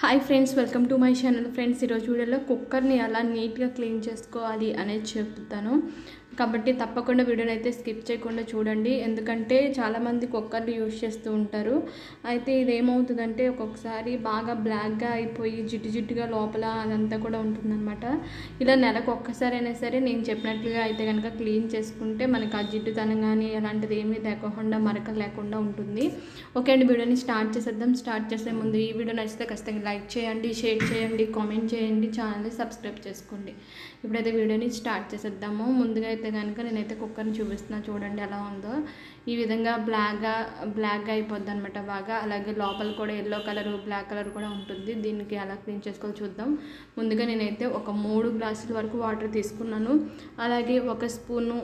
Hi friends, welcome to my channel. Friends, ఈరోజు వీడియోలో కుక్కర్ని ఎలా నీట్గా క్లీన్ చేసుకోవాలి అనేది చెప్తాను. కాబట్టి తప్పకుండా వీడియోని అయితే స్కిప్ చేయకుండా చూడండి. ఎందుకంటే చాలామంది కుక్కర్ని యూజ్ చేస్తూ ఉంటారు. అయితే ఇది ఏమవుతుందంటే ఒక్కొక్కసారి బాగా బ్లాక్గా అయిపోయి జిడ్డుగా లోపల అదంతా కూడా ఉంటుందన్నమాట. ఇలా నెలకు ఒక్కసారైనా సరే నేను చెప్పినట్లుగా అయితే కనుక క్లీన్ చేసుకుంటే మనకి ఆ జిడ్డుతనం కానీ అలాంటిది ఏమీ లేకుండా మరకలు లేకుండా ఉంటుంది. ఓకే అండి, వీడియోని స్టార్ట్ చేసేద్దాం. స్టార్ట్ చేసే ముందు ఈ వీడియో నచ్చితే ఖచ్చితంగా లైక్ చేయండి, షేర్ చేయండి, కామెంట్ చేయండి, ఛానల్ని సబ్స్క్రైబ్ చేసుకోండి. ఇప్పుడైతే వీడియోని స్టార్ట్ చేసేద్దాము. ముందుగా అయితే కనుక నేనైతే కుక్కర్ని చూపిస్తున్నా, చూడండి ఎలా ఉందో. ఈ విధంగా బ్లాక్గా అయిపోద్ది అనమాట బాగా. అలాగే లోపల కూడా ఎల్లో కలర్, బ్లాక్ కలర్ కూడా ఉంటుంది. దీనికి ఎలా క్లీన్ చేసుకోవాలో చూద్దాం. ముందుగా నేనైతే ఒక 3 గ్లాసుల వరకు వాటర్ తీసుకున్నాను. అలాగే ఒక స్పూను,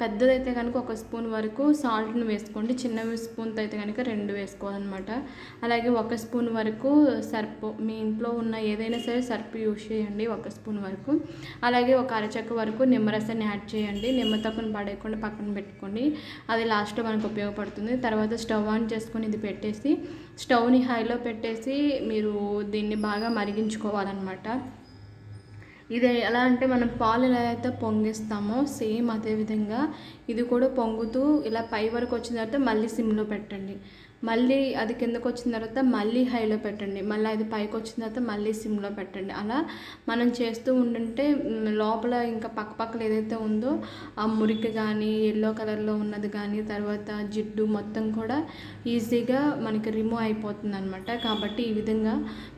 పెద్దదైతే కనుక 1 స్పూన్ వరకు సాల్ట్ని వేసుకోండి. చిన్న స్పూన్తో అయితే కనుక 2 వేసుకోవాలన్నమాట. అలాగే 1 స్పూన్ వరకు సర్పు, మీ ఇంట్లో ఉన్న ఏదైనా సరే సర్పు యూజ్ చేయండి 1 స్పూన్ వరకు. అలాగే ఒక అరచెక్క వరకు నిమ్మరసాన్ని యాడ్ చేయండి. నిమ్మ తొక్కను పడేయకుండా పక్కన పెట్టుకోండి, అది లాస్ట్లో మనకు ఉపయోగపడుతుంది. తర్వాత స్టవ్ ఆన్ చేసుకొని ఇది పెట్టేసి స్టవ్ని హైలో పెట్టేసి మీరు దీన్ని బాగా మరిగించుకోవాలన్నమాట. ఇది ఎలా అంటే మనం పాలు ఎలా అయితే పొంగిస్తామో సేమ్ అదే విధంగా ఇది కూడా పొంగుతూ ఇలా పై వరకు వచ్చిన తర్వాత మళ్ళీ సిమ్లో పెట్టండి. మళ్ళీ అది కిందకు వచ్చిన తర్వాత మళ్ళీ హైలో పెట్టండి. మళ్ళీ అది పైకి వచ్చిన తర్వాత మళ్ళీ సిమ్లో పెట్టండి. అలా మనం చేస్తూ ఉంటుంటే లోపల ఇంకా పక్కపక్కల ఏదైతే ఉందో ఆ మురికి కానీ, ఎల్లో కలర్లో ఉన్నది కానీ, తర్వాత జిడ్డు మొత్తం కూడా ఈజీగా మనకి రిమూవ్ అయిపోతుంది అనమాట. కాబట్టి ఈ విధంగా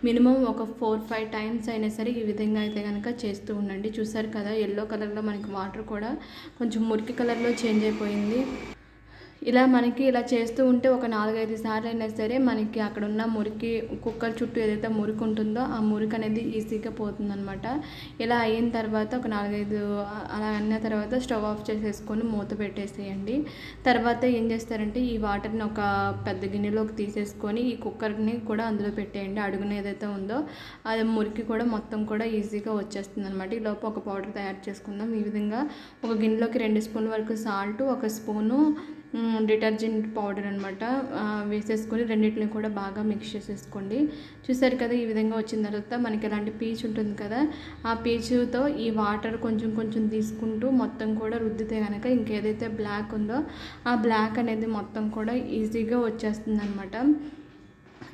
మినిమం ఒక 4-5 టైమ్స్ అయినా సరే ఈ విధంగా అయితే కనుక చేస్తూ ఉండండి. చూసారు కదా, ఎల్లో కలర్లో మనకి వాటర్ కూడా కొంచెం మురికి కలర్లో చేంజ్ అయిపోయింది. ఇలా చేస్తూ ఉంటే ఒక 4-5 సార్లు అయినా సరే మనకి అక్కడ ఉన్న మురికి, కుక్కర్ చుట్టూ ఏదైతే మురికి ఉంటుందో ఆ మురికి అనేది ఈజీగా పోతుందన్నమాట. ఇలా అయిన తర్వాత ఒక 4-5 అలా అన్న తర్వాత స్టవ్ ఆఫ్ చేసేసుకొని మూత పెట్టేసేయండి. తర్వాత ఏం చేస్తారంటే ఈ వాటర్ని ఒక పెద్ద గిన్నెలోకి తీసేసుకొని ఈ కుక్కర్ని కూడా అందులో పెట్టేయండి. అడుగున ఏదైతే ఉందో అది మురికి కూడా మొత్తం కూడా ఈజీగా వచ్చేస్తుంది అనమాట. ఈ లోపు ఒక పౌడర్ తయారు చేసుకుందాం. ఈ విధంగా ఒక గిన్నెలోకి 2 స్పూన్ల వరకు సాల్ట్, 1 స్పూను డిటర్జెంట్ పౌడర్ అనమాట వేసేసుకొని రెండింటిని కూడా బాగా మిక్స్ చేసేసుకోండి. చూసారు కదా, ఈ విధంగా వచ్చిన తర్వాత మనకి ఇలాంటి పీచు ఉంటుంది కదా, ఆ పీచుతో ఈ వాటర్ కొంచెం కొంచెం తీసుకుంటూ మొత్తం కూడా రుద్దితే కనుక ఇంకేదైతే బ్లాక్ ఉందో ఆ బ్లాక్ అనేది మొత్తం కూడా ఈజీగా వచ్చేస్తుంది అనమాట.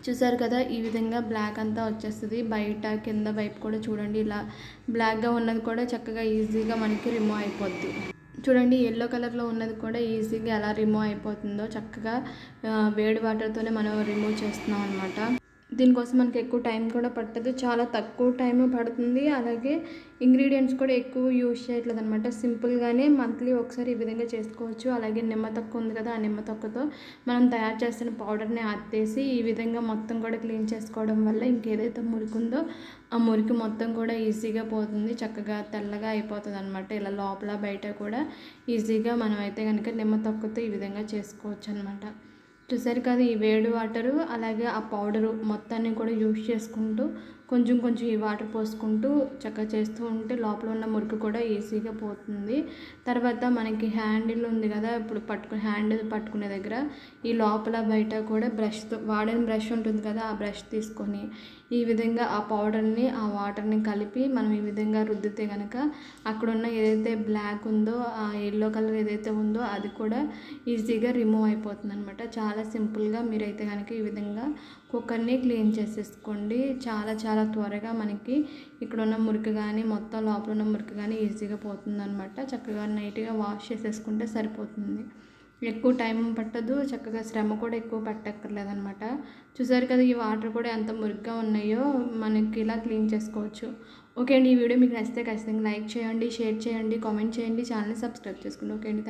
చూసారు కదా, ఈ విధంగా బ్లాక్ అంతా వచ్చేస్తుంది. బయట కింద వైపు కూడా చూడండి, ఇలా బ్లాక్గా ఉన్నది కూడా చక్కగా ఈజీగా మనకి రిమూవ్ అయిపోద్ది. చూడండి, ఎల్లో కలర్లో ఉన్నది కూడా ఈజీగా ఎలా రిమూవ్ అయిపోతుందో చక్కగా వేడి వాటర్తోనే మనం రిమూవ్ చేస్తున్నాం అనమాట. దీనికోసం మనకి ఎక్కువ టైం కూడా పట్టదు, చాలా తక్కువ టైం పడుతుంది. అలాగే ఇంగ్రీడియంట్స్ కూడా ఎక్కువ యూజ్ చేయట్లేదు అనమాట. సింపుల్గానే మంత్లీ ఒకసారి ఈ విధంగా చేసుకోవచ్చు. అలాగే నిమ్మ తొక్క ఉంది కదా, ఆ నిమ్మ తొక్కతో మనం తయారు చేసిన పౌడర్ని అత్తేసి ఈ విధంగా మొత్తం కూడా క్లీన్ చేసుకోవడం వల్ల ఇంకేదైతే మురికి ఉందో ఆ మురికి మొత్తం కూడా ఈజీగా పోతుంది. చక్కగా తెల్లగా అయిపోతుంది అనమాట. ఇలా లోపల బయట కూడా ఈజీగా మనం అయితే కనుక నిమ్మ తొక్కతో ఈ విధంగా చేసుకోవచ్చు అనమాట. చూసారు కదా, ఈ వేడి వాటరు అలాగే ఆ పౌడరు మొత్తాన్ని కూడా యూజ్ చేసుకుంటూ కొంచెం కొంచెం ఈ వాటర్ పోసుకుంటూ చక్కగా చేస్తూ ఉంటే లోపల ఉన్న మురికి కూడా ఈజీగా పోతుంది. తర్వాత మనకి హ్యాండిల్ ఉంది కదా, ఇప్పుడు హ్యాండిల్ పట్టుకునే దగ్గర ఈ లోపల బయట కూడా బ్రష్తో, వాడిన బ్రష్ ఉంటుంది కదా, ఆ బ్రష్ తీసుకొని ఈ విధంగా ఆ పౌడర్ని ఆ వాటర్ని కలిపి మనం ఈ విధంగా రుద్దితే కనుక అక్కడున్న ఏదైతే బ్లాక్ ఉందో ఆ ఎల్లో కలర్ ఏదైతే ఉందో అది కూడా ఈజీగా రిమూవ్ అయిపోతుంది అనమాట. చాలా సింపుల్గా మీరైతే కనుక ఈ విధంగా కుక్కర్ని క్లీన్ చేసేసుకోండి. చాలా చాలా త్వరగా మనకి ఇక్కడ ఉన్న మురికి కానీ మొత్తం లోపల ఉన్న మురికి కానీ ఈజీగా పోతుంది అనమాట. చక్కగా నీట్గా వాష్ చేసేసుకుంటే సరిపోతుంది. ఎక్కువ టైం పట్టదు, చక్కగా శ్రమ కూడా ఎక్కువ పట్టక్కర్లేదనమాట. చూసారు కదా, ఈ వాటర్ కూడా ఎంత మురికిగా ఉన్నాయో మనకి ఇలా క్లీన్ చేసుకోవచ్చు. ఓకే అండి, ఈ వీడియో మీకు నచ్చితే ఖచ్చితంగా లైక్ చేయండి, షేర్ చేయండి, కామెంట్ చేయండి, ఛానల్ని సబ్స్క్రైబ్ చేసుకోండి. ఓకే అండి, థ్యాంక్ యూ.